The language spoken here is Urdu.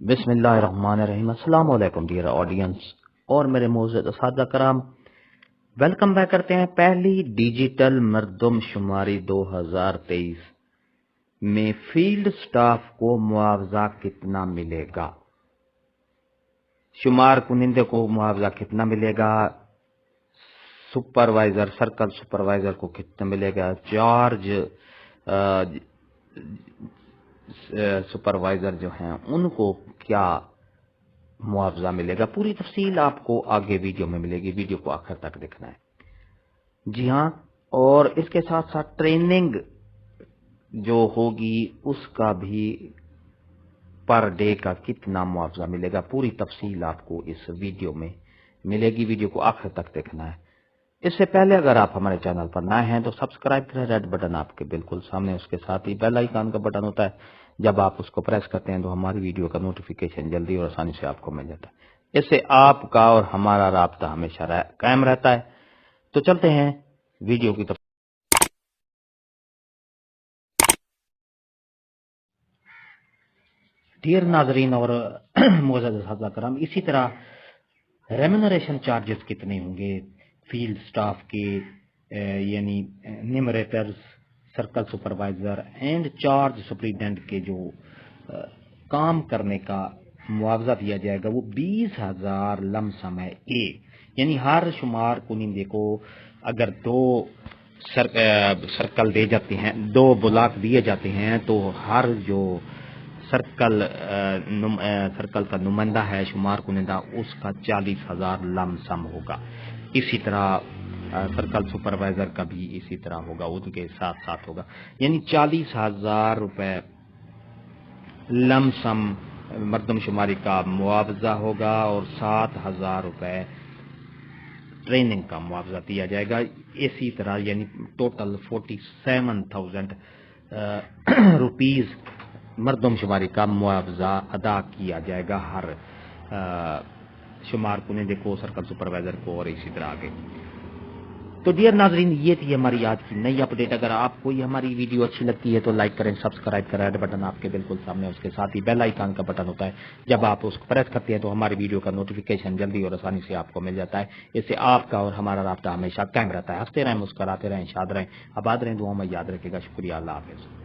بسم اللہ الرحمن الرحیم۔ السلام علیکم ڈیئر آڈینس اور میرے معزز اساتذہ کرام، ویلکم بیک کرتے ہیں۔ پہلی ڈیجیٹل مردم شماری 2023 میں فیلڈ سٹاف کو معاوضہ کتنا ملے گا؟ شمار کنندے کو معاوضہ کتنا ملے گا؟ سپروائزر، سرکل سپروائزر کو کتنا ملے گا؟ چارج سپروائزر جو ہیں ان کو کیا معاوضہ ملے گا؟ پوری تفصیل آپ کو آگے ویڈیو میں ملے گی، ویڈیو کو آخر تک دیکھنا ہے۔ جی ہاں، اور اس کے ساتھ ساتھ ٹریننگ جو ہوگی اس کا بھی پر ڈے کا کتنا معاوضہ ملے گا، پوری تفصیل آپ کو اس ویڈیو میں ملے گی، ویڈیو کو آخر تک دیکھنا ہے۔ اس سے پہلے اگر آپ ہمارے چینل پر نئے ہیں تو سبسکرائب کریں، ریڈ بٹن آپ کے بالکل سامنے، اس کے ساتھ ہی بیل آئیکن کا بٹن ہوتا ہے، جب آپ اس کو پریس کرتے ہیں تو ہماری ویڈیو کا نوٹیفیکیشن جلدی اور آسانی سے آپ کو مل جاتا ہے۔ اس سے آپ کا اور ہمارا رابطہ ہمیشہ قائم رہتا ہے۔ تو چلتے ہیں ویڈیو کی طرف۔ ڈیئر ناظرین اور معزز اساتذہ کرام، اسی طرح ریمونریشن چارجز کتنے ہوں گے فیلڈ سٹاف کے، یعنی enumerators, circle supervisor and charge superintendent کے جو کام کرنے کا معاوضہ دیا جائے گا وہ 20,000 لم سم ہے یعنی ہر شمار کنندے کو اگر دو سرکل دے جاتے ہیں، دو بلاک دیے جاتے ہیں، تو ہر جو سرکل کا نمائندہ ہے، شمار کنندہ، اس کا 40,000 لم سم ہوگا۔ اسی طرح سرکل سپروائزر کا بھی اسی طرح ہوگا، ان کے ساتھ ساتھ ہوگا، یعنی 40,000 روپے لم سم مردم شماری کا معاوضہ ہوگا اور 7,000 روپے ٹریننگ کا معاوضہ دیا جائے گا۔ اسی طرح یعنی ٹوٹل 47,000 روپیز مردم شماری کا معاوضہ ادا کیا جائے گا ہر شمار کنندے کو، سرکل سپروائزر کو، اور اسی طرح آگے۔ تو ڈیئر ناظرین، یہ تھی ہماری آج کی نئی اپڈیٹ۔ اگر آپ کو یہ ہماری ویڈیو اچھی لگتی ہے تو لائک کریں، سبسکرائب کریں، ریڈ بٹن آپ کے بالکل سامنے، اس کے ساتھ ہی بیل آئیکن کا بٹن ہوتا ہے، جب آپ اس کو پریس کرتے ہیں تو ہماری ویڈیو کا نوٹیفیکیشن جلدی اور آسانی سے آپ کو مل جاتا ہے۔ اس سے آپ کا اور ہمارا رابطہ ہمیشہ قائم رہتا ہے۔ ہنستے رہیں، مسکراتے رہیں، شاد رہیں، آباد رہیں، دعاؤں میں یاد رکھے گا۔ شکریہ، اللہ حافظ۔